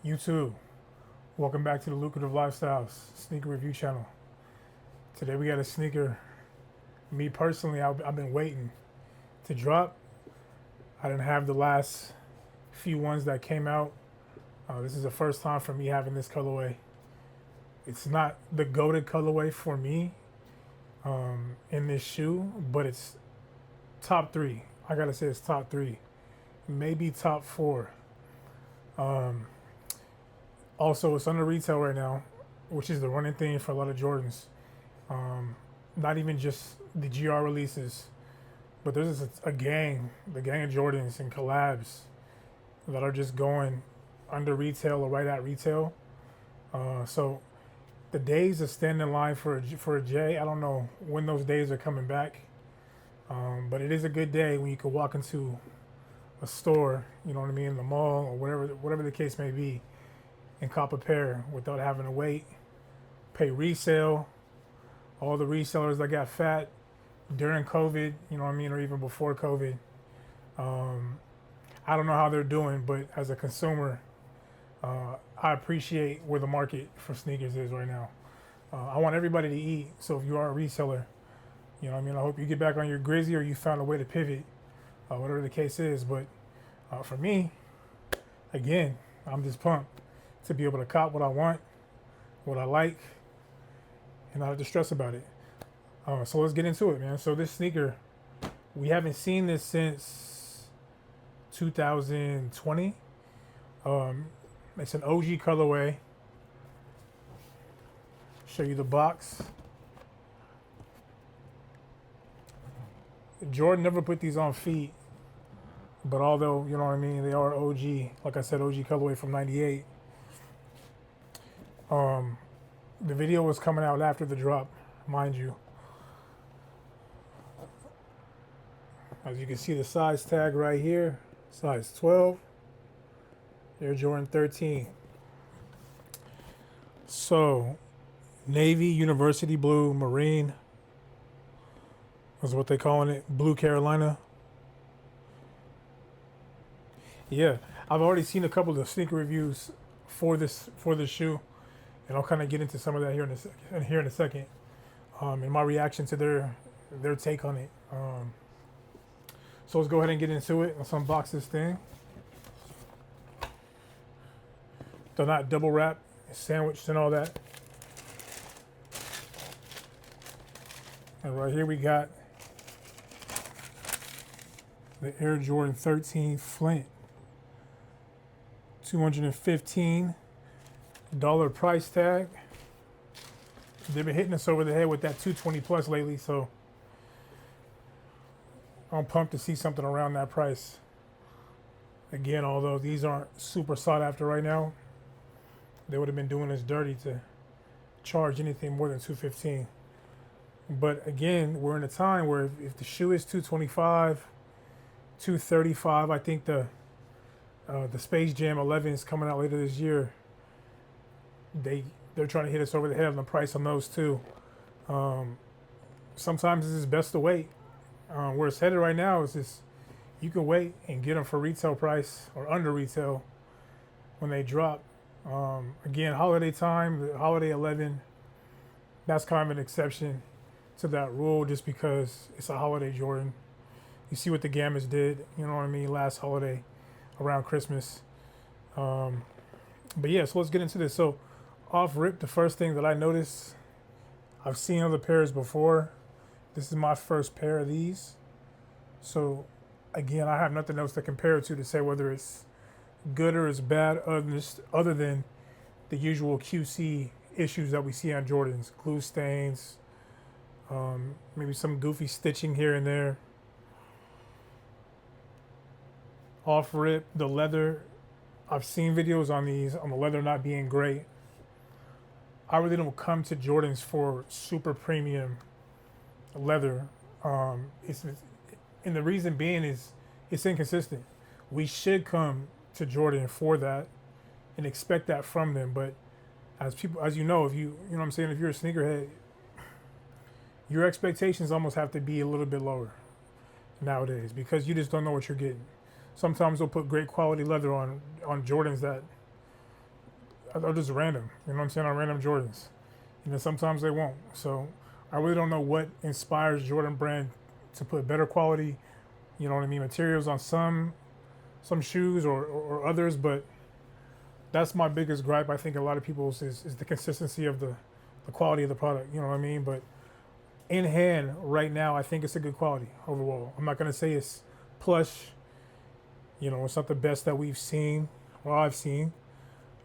YouTube, welcome back to the Lucrative Lifestyles Sneaker Review Channel. Today we got a sneaker. Me personally, I've been waiting to drop. I didn't have the last few ones that came out. This is the first time for me having this colorway. It's not the goated colorway for me in this shoe, but it's top three. I gotta say it's top three, maybe top four. Also, it's under retail right now, which is the running thing for a lot of Jordans. Not even just the GR releases, but there's a gang, the gang of Jordans and collabs that are just going under retail or right at retail. So the days of standing in line for a J, I don't know when those days are coming back. But it is a good day when you can walk into a store, you know what I mean, the mall or whatever the case may be, and cop a pair without having to wait, pay resale. All the resellers that got fat during COVID, you know what I mean, or even before COVID. I don't know how they're doing, but as a consumer, I appreciate where the market for sneakers is right now. I want everybody to eat, so if you are a reseller, you know what I mean, I hope you get back on your Grizzy or you found a way to pivot, whatever the case is. But for me, again, I'm just pumped to be able to cop what I want, what I like, and not have to stress about it. So let's get into it, man. So this sneaker, we haven't seen this since 2020. It's an OG colorway. Show you the box. Jordan never put these on feet, but although, you know what I mean, they are OG, like I said, OG colorway from 98. The video was coming out after the drop, mind you. As you can see, the size tag right here, size 12, Air Jordan 13. So, navy, university blue, marine is what they calling it, blue Carolina. Yeah, I've already seen a couple of sneaker reviews for this shoe, and I'll kind of get into some of that here in a second. And my reaction to their take on it. So let's go ahead and get into it. Let's unbox this thing. They're not double wrapped, sandwiched, and all that. And right here we got the Air Jordan 13 Flint. $215 price tag. They've been hitting us over the head with that 220 plus lately, so I'm pumped to see something around that price. Again, although these aren't super sought after right now, they would have been doing us dirty to charge anything more than 215. But again, we're in a time where if the shoe is 225, 235, I think the Space Jam 11 is coming out later this year. They're trying to hit us over the head on the price on those too. Sometimes it's best to wait. Where it's headed right now is just you can wait and get them for retail price or under retail when they drop. Again, holiday time, the holiday 11, that's kind of an exception to that rule just because it's a holiday Jordan. You see what the Gammas did, you know what I mean, last holiday around Christmas. But yeah, so let's get into this. So off rip, the first thing that I noticed, I've seen other pairs before. This is my first pair of these. So again, I have nothing else to compare it to say whether it's good or it's bad other than the usual QC issues that we see on Jordans. Glue stains, maybe some goofy stitching here and there. Off rip, the leather, I've seen videos on these on the leather not being great. I really don't come to Jordans for super premium leather. And the reason being is it's inconsistent. We should come to Jordan for that and expect that from them. But as you know, if you know what I'm saying, if you're a sneakerhead, your expectations almost have to be a little bit lower nowadays because you just don't know what you're getting. Sometimes they'll put great quality leather on Jordans that are just random. You know what I'm saying? Are random Jordans. You know, sometimes they won't. So I really don't know what inspires Jordan Brand to put better quality, you know what I mean, materials on some shoes or others, but that's my biggest gripe. I think a lot of people's is the consistency of the quality of the product. You know what I mean? But in hand right now, I think it's a good quality overall. I'm not gonna say it's plush. You know, it's not the best that we've seen or I've seen.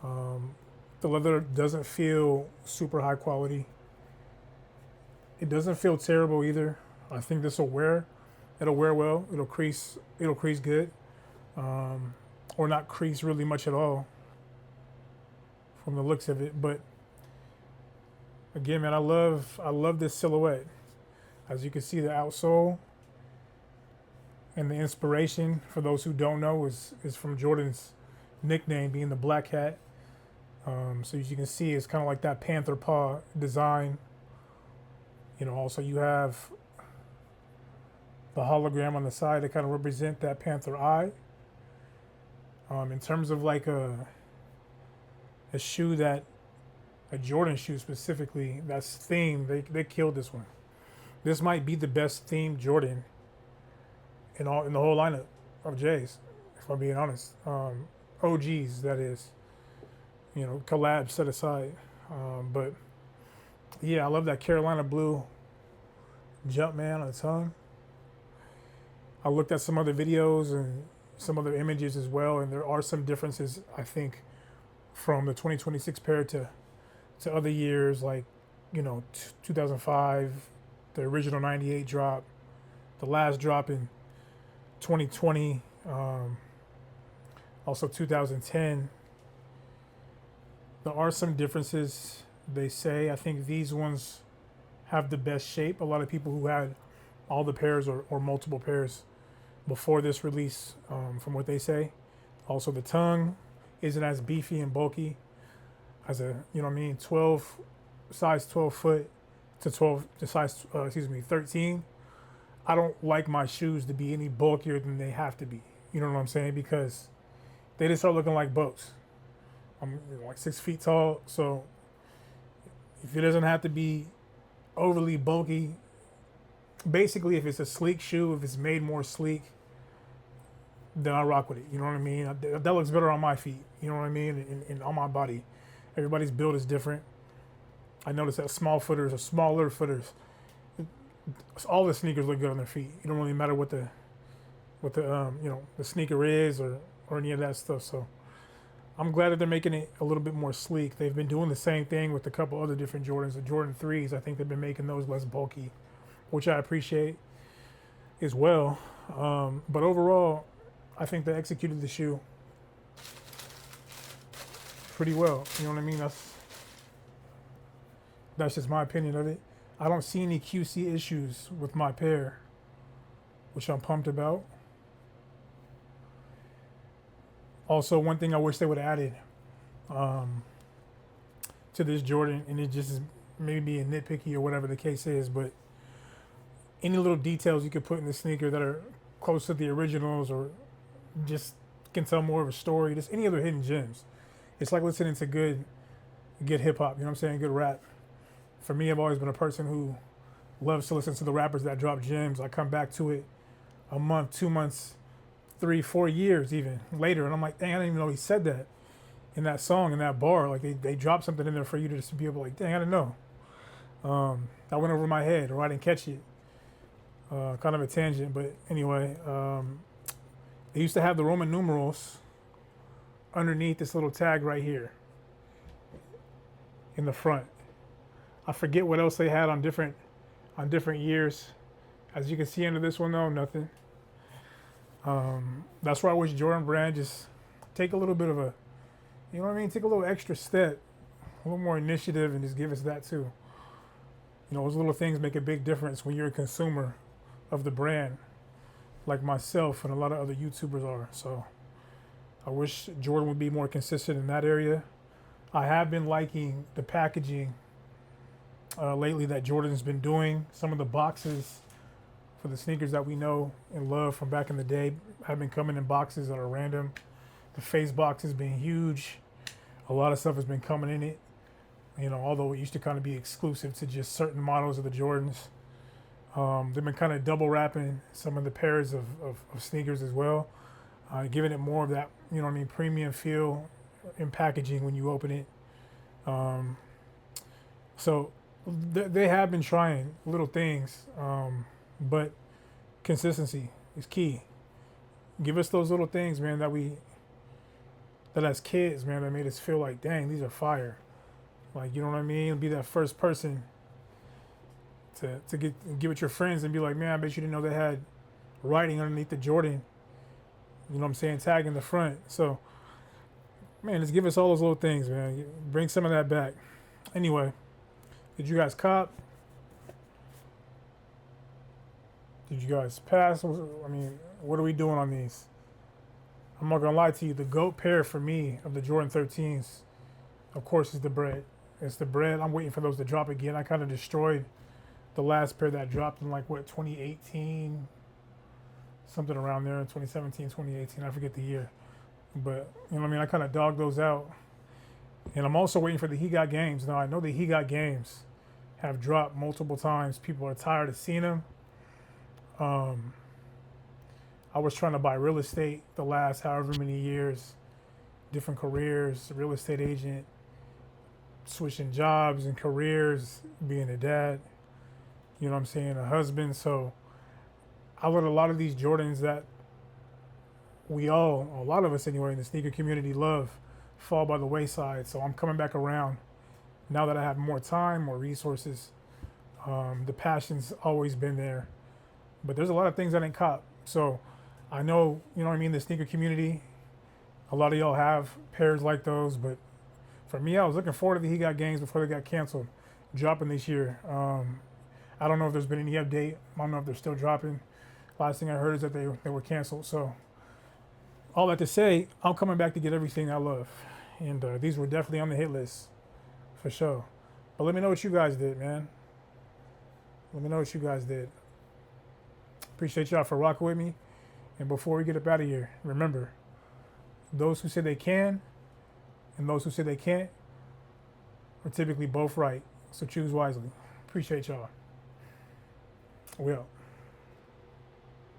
The leather doesn't feel super high quality. It doesn't feel terrible either. I think this will wear. It'll wear well. It'll crease. It'll crease good, or not crease really much at all from the looks of it. But again, man, I love this silhouette. As you can see, the outsole and the inspiration, for those who don't know, is from Jordan's nickname being the Black Hat. So as you can see, it's kind of like that panther paw design. You know, also you have the hologram on the side to kind of represent that panther eye. In terms of like a shoe that, a Jordan shoe specifically, that's themed, they killed this one. This might be the best themed Jordan in the whole lineup of J's, if I'm being honest. OGs, that is. You know, collabs set aside. But yeah, I love that Carolina blue Jumpman on the tongue. I looked at some other videos and some other images as well, and there are some differences, I think, from the 2026 pair to other years, like, you know, 2005, the original 98 drop, the last drop in 2020, also 2010. There are some differences, they say. I think these ones have the best shape. A lot of people who had all the pairs or multiple pairs before this release, from what they say. Also, the tongue isn't as beefy and bulky as a, you know what I mean, size 12 foot to size 13. I don't like my shoes to be any bulkier than they have to be. You know what I'm saying? Because they just start looking like boats. I'm like 6 feet tall, so if it doesn't have to be overly bulky, basically if it's a sleek shoe, if it's made more sleek, then I rock with it. You know what I mean? That looks better on my feet. You know what I mean? And on my body. Everybody's build is different. I noticed that smaller footers, all the sneakers look good on their feet. It don't really matter what the you know, the sneaker is or any of that stuff. So I'm glad that they're making it a little bit more sleek. They've been doing the same thing with a couple other different Jordans. The Jordan 3s, I think they've been making those less bulky, which I appreciate as well. But overall, I think they executed the shoe pretty well. You know what I mean? That's just my opinion of it. I don't see any QC issues with my pair, which I'm pumped about. Also, one thing I wish they would have added to this Jordan, and it just is maybe being nitpicky or whatever the case is, but any little details you could put in the sneaker that are close to the originals or just can tell more of a story, just any other hidden gems. It's like listening to good hip hop, you know what I'm saying, good rap. For me, I've always been a person who loves to listen to the rappers that drop gems. I come back to it a month, 2 months, 3, 4 years even later, and I'm like, dang, I didn't even know he said that in that song, in that bar. Like they dropped something in there for you to just be able to, like, dang, I didn't know. That went over my head, or I didn't catch it. Kind of a tangent, but anyway, they used to have the Roman numerals underneath this little tag right here in the front. I forget what else they had on different years. As you can see under this one though, nothing. That's why I wish Jordan Brand just take a little bit of a, you know what I mean, take a little extra step, a little more initiative, and just give us that too. You know, those little things make a big difference when you're a consumer of the brand, like myself and a lot of other YouTubers are. So I wish Jordan would be more consistent in that area. I have been liking the packaging lately that Jordan's been doing. Some of the boxes for the sneakers that we know and love from back in the day have been coming in boxes that are random. The face box has been huge. A lot of stuff has been coming in it. You know, although it used to kind of be exclusive to just certain models of the Jordans. They've been kind of double wrapping some of the pairs of sneakers as well, giving it more of that, you know what I mean, premium feel in packaging when you open it. Um, so they have been trying little things, but consistency is key. Give us those little things, man, that as kids, man, that made us feel like, dang, these are fire. Like, you know what I mean? Be that first person to get with your friends and be like, man, I bet you didn't know they had writing underneath the Jordan. You know what I'm saying? Tag in the front. So, man, just give us all those little things, man. Bring some of that back. Anyway, did you guys cop? Did you guys pass? I mean, what are we doing on these? I'm not gonna lie to you. The GOAT pair for me of the Jordan 13s, of course, is the bread. It's the bread. I'm waiting for those to drop again. I kind of destroyed the last pair that dropped in like what 2018, something around there, 2017, 2018. I forget the year, but you know what I mean. I kind of dogged those out, and I'm also waiting for the He Got Games. Now I know the He Got Games have dropped multiple times. People are tired of seeing them. I was trying to buy real estate the last however many years, different careers, real estate agent, switching jobs and careers, being a dad, you know what I'm saying, a husband. So I let a lot of these Jordans that a lot of us anyway in the sneaker community love, fall by the wayside. So I'm coming back around now that I have more time, more resources. The passion's always been there, but there's a lot of things I didn't cop. So I know, you know what I mean, the sneaker community, a lot of y'all have pairs like those, but for me, I was looking forward to the He Got Games before they got canceled, dropping this year. I don't know if there's been any update. I don't know if they're still dropping. Last thing I heard is that they were canceled. So all that to say, I'm coming back to get everything I love. And these were definitely on the hit list for sure. But let me know what you guys did, man. Let me know what you guys did. Appreciate y'all for rocking with me. And before we get up out of here, remember, those who say they can and those who say they can't are typically both right. So choose wisely. Appreciate y'all. We out.